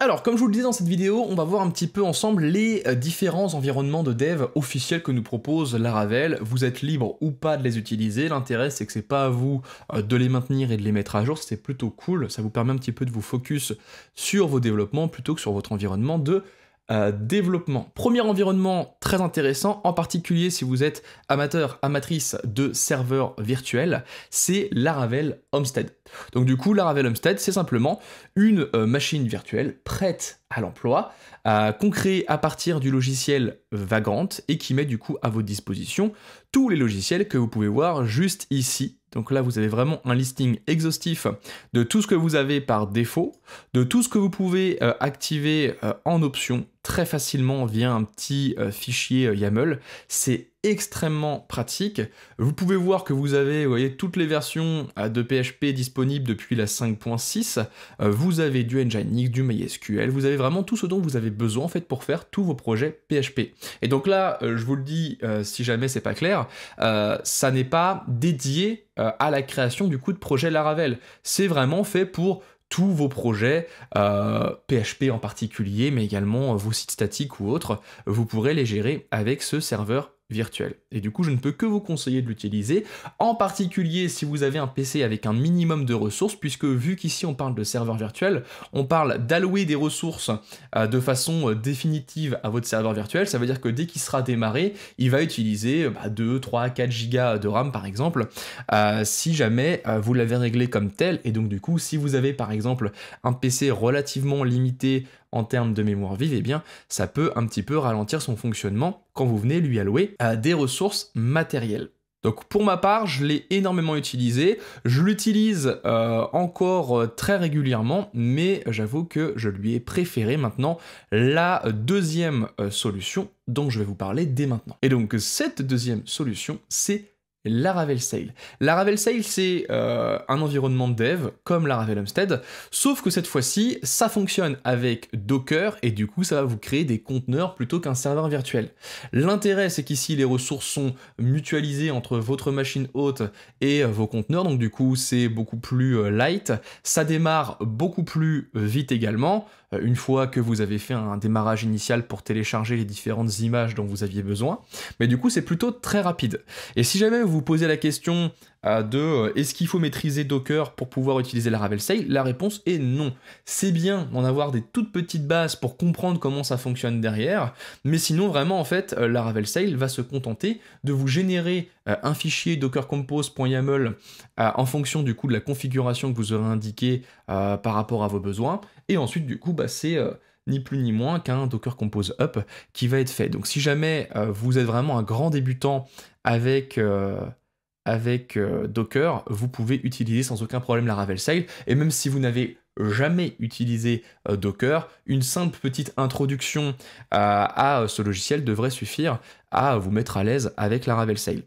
Alors, comme je vous le disais dans cette vidéo, on va voir un petit peu ensemble les différents environnements de dev officiels que nous propose Laravel. Vous êtes libre ou pas de les utiliser. L'intérêt, c'est que c'est pas à vous de les maintenir et de les mettre à jour. C'est plutôt cool. Ça vous permet un petit peu de vous focus sur vos développements plutôt que sur votre environnement de développement. Premier environnement très intéressant, en particulier si vous êtes amateur, amatrice de serveurs virtuels, c'est Laravel Homestead. Donc du coup, Laravel Homestead, c'est simplement une machine virtuelle prête à l'emploi, qu'on crée à partir du logiciel Vagrant et qui met du coup à votre disposition tous les logiciels que vous pouvez voir juste ici. Donc là, vous avez vraiment un listing exhaustif de tout ce que vous avez par défaut, de tout ce que vous pouvez activer en option très facilement via un petit fichier YAML. C'est extrêmement pratique. Vous pouvez voir que vous avez, vous voyez, toutes les versions de PHP disponibles depuis la 5.6. Vous avez du Nginx, du MySQL. Vous avez vraiment tout ce dont vous avez besoin en fait pour faire tous vos projets PHP. Et donc là, je vous le dis, si jamais c'est pas clair, ça n'est pas dédié à la création du coup de projet Laravel. C'est vraiment fait pour tous vos projets, PHP en particulier, mais également vos sites statiques ou autres, vous pourrez les gérer avec ce serveur virtuel. Et du coup, je ne peux que vous conseiller de l'utiliser, en particulier si vous avez un PC avec un minimum de ressources, puisque vu qu'ici on parle de serveur virtuel, on parle d'allouer des ressources de façon définitive à votre serveur virtuel. Ça veut dire que dès qu'il sera démarré, il va utiliser 2, 3, 4 gigas de RAM par exemple, si jamais vous l'avez réglé comme tel. Et donc du coup, si vous avez par exemple un PC relativement limité en termes de mémoire vive, eh bien, ça peut un petit peu ralentir son fonctionnement quand vous venez lui allouer des ressources matérielles. Donc pour ma part, je l'ai énormément utilisé, je l'utilise encore très régulièrement, mais j'avoue que je lui ai préféré maintenant la deuxième solution dont je vais vous parler dès maintenant. Et donc cette deuxième solution, c'est Laravel Sail. Laravel Sail, c'est un environnement de dev comme Laravel Homestead, sauf que cette fois-ci, ça fonctionne avec Docker et du coup, ça va vous créer des conteneurs plutôt qu'un serveur virtuel. L'intérêt, c'est qu'ici, les ressources sont mutualisées entre votre machine hôte et vos conteneurs, donc du coup, c'est beaucoup plus light. Ça démarre beaucoup plus vite également, une fois que vous avez fait un démarrage initial pour télécharger les différentes images dont vous aviez besoin. Mais du coup, c'est plutôt très rapide. Et si jamais vous vous posez la question de est-ce qu'il faut maîtriser Docker pour pouvoir utiliser Laravel Sail, la réponse est non. C'est bien d'en avoir des toutes petites bases pour comprendre comment ça fonctionne derrière, mais sinon vraiment en fait Laravel Sail va se contenter de vous générer un fichier dockercompose.yaml en fonction du coup de la configuration que vous aurez indiquée par rapport à vos besoins, et ensuite du coup c'est ni plus ni moins qu'un Docker Compose Up qui va être fait. Donc si jamais vous êtes vraiment un grand débutant avec Docker, vous pouvez utiliser sans aucun problème Laravel Sail, et même si vous n'avez jamais utilisé Docker, une simple petite introduction à ce logiciel devrait suffire à vous mettre à l'aise avec Laravel Sail.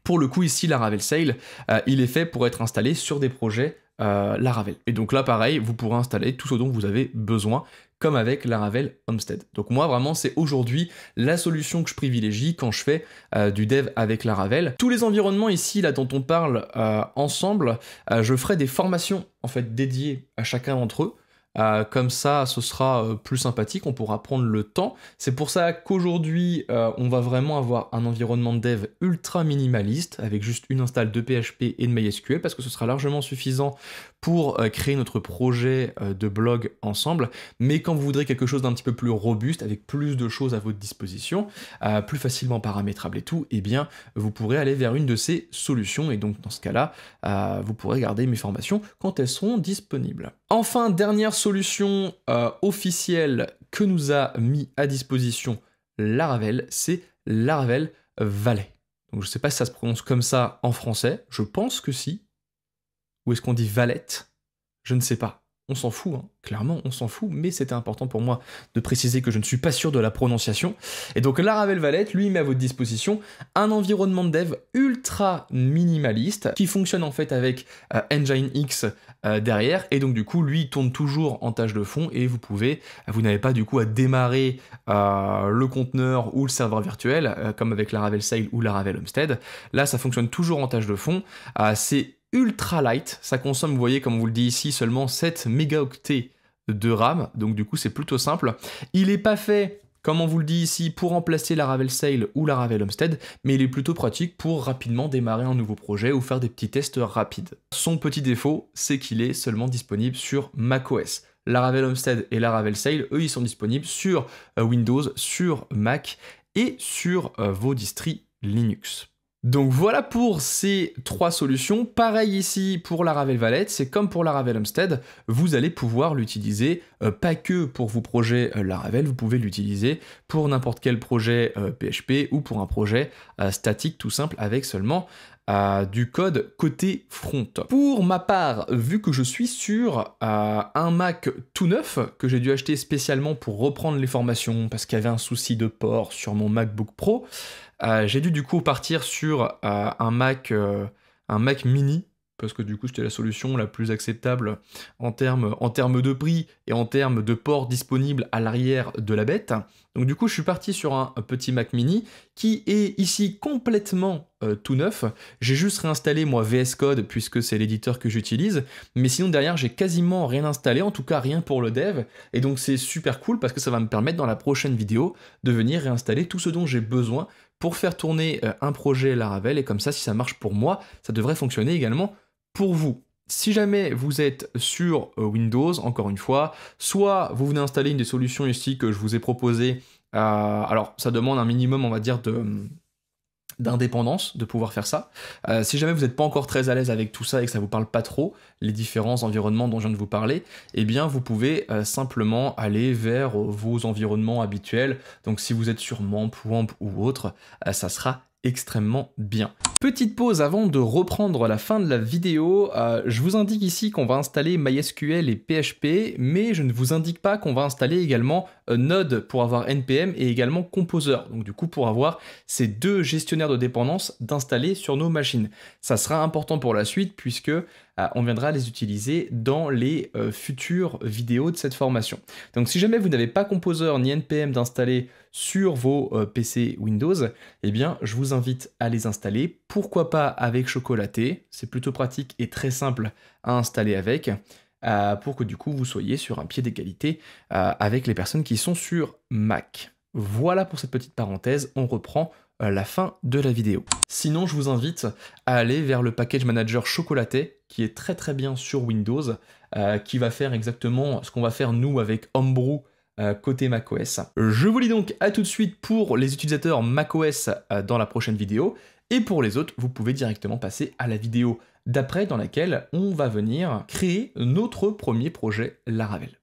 Pour le coup ici, Laravel Sail, il est fait pour être installé sur des projets Laravel. Et donc là pareil, vous pourrez installer tout ce dont vous avez besoin, comme avec Laravel Homestead. Donc moi vraiment c'est aujourd'hui la solution que je privilégie quand je fais du dev avec Laravel. Tous les environnements ici là dont on parle ensemble, je ferai des formations en fait dédiées à chacun d'entre eux. Comme ça, ce sera plus sympathique, on pourra prendre le temps. C'est pour ça qu'aujourd'hui, on va vraiment avoir un environnement de dev ultra minimaliste, avec juste une install de PHP et de MySQL, parce que ce sera largement suffisant pour créer notre projet de blog ensemble. Mais quand vous voudrez quelque chose d'un petit peu plus robuste, avec plus de choses à votre disposition, plus facilement paramétrable et tout, eh bien, vous pourrez aller vers une de ces solutions, et donc dans ce cas-là, vous pourrez garder mes formations quand elles seront disponibles. Enfin, dernière solution officielle que nous a mis à disposition Laravel, c'est Laravel Valet. Donc je ne sais pas si ça se prononce comme ça en français, je pense que si. Ou est-ce qu'on dit Valette? Je ne sais pas. On s'en fout, hein. Clairement on s'en fout, mais c'était important pour moi de préciser que je ne suis pas sûr de la prononciation. Et donc Laravel Valet, lui, met à votre disposition un environnement de dev ultra minimaliste qui fonctionne en fait avec Nginx derrière, et donc du coup lui il tourne toujours en tâche de fond, et vous n'avez pas du coup à démarrer le conteneur ou le serveur virtuel comme avec Laravel Sail ou Laravel Homestead. Là ça fonctionne toujours en tâche de fond, c'est ultra light, ça consomme, vous voyez comme on vous le dit ici, seulement 7 mégaoctets de RAM, donc du coup c'est plutôt simple. Il n'est pas fait, comme on vous le dit ici, pour remplacer Laravel Sail ou Laravel Homestead, mais il est plutôt pratique pour rapidement démarrer un nouveau projet ou faire des petits tests rapides. Son petit défaut, c'est qu'il est seulement disponible sur macOS. Laravel Homestead et Laravel Sail, eux, ils sont disponibles sur Windows, sur Mac et sur vos distris Linux. Donc voilà pour ces 3 solutions. Pareil ici pour Laravel Valet, c'est comme pour Laravel Homestead, vous allez pouvoir l'utiliser pas que pour vos projets Laravel, vous pouvez l'utiliser pour n'importe quel projet PHP ou pour un projet statique tout simple avec seulement du code côté front. Pour ma part, vu que je suis sur un Mac tout neuf que j'ai dû acheter spécialement pour reprendre les formations parce qu'il y avait un souci de port sur mon MacBook Pro, j'ai dû du coup partir sur un Mac mini parce que du coup c'était la solution la plus acceptable en termes de prix et en termes de port disponible à l'arrière de la bête. Donc du coup je suis parti sur un petit Mac mini qui est ici complètement tout neuf. J'ai juste réinstallé moi VS Code puisque c'est l'éditeur que j'utilise, mais sinon derrière j'ai quasiment rien installé, en tout cas rien pour le dev, et donc c'est super cool parce que ça va me permettre dans la prochaine vidéo de venir réinstaller tout ce dont j'ai besoin pour faire tourner un projet Laravel, et comme ça si ça marche pour moi, ça devrait fonctionner également pour vous. Si jamais vous êtes sur Windows, encore une fois, soit vous venez installer une des solutions ici que je vous ai proposées, alors ça demande un minimum, on va dire, d'indépendance de pouvoir faire ça. Si jamais vous n'êtes pas encore très à l'aise avec tout ça et que ça vous parle pas trop, les différents environnements dont je viens de vous parler, eh bien vous pouvez simplement aller vers vos environnements habituels. Donc si vous êtes sur MAMP, WAMP ou autre, ça sera extrêmement bien. Petite pause avant de reprendre la fin de la vidéo, je vous indique ici qu'on va installer MySQL et PHP, mais je ne vous indique pas qu'on va installer également Node pour avoir NPM et également Composer, donc du coup pour avoir ces 2 gestionnaires de dépendance d'installer sur nos machines. Ça sera important pour la suite puisque on viendra les utiliser dans les futures vidéos de cette formation. Donc si jamais vous n'avez pas Composer ni NPM d'installer sur vos PC Windows, eh bien je vous invite à les installer. Pourquoi pas avec Chocolaté, c'est plutôt pratique et très simple à installer avec, pour que du coup vous soyez sur un pied d'égalité avec les personnes qui sont sur Mac. Voilà pour cette petite parenthèse, on reprend la fin de la vidéo. Sinon, je vous invite à aller vers le package manager Chocolaté, qui est très très bien sur Windows, qui va faire exactement ce qu'on va faire nous avec Homebrew côté macOS. Je vous dis donc à tout de suite pour les utilisateurs macOS dans la prochaine vidéo, et pour les autres, vous pouvez directement passer à la vidéo d'après dans laquelle on va venir créer notre premier projet Laravel.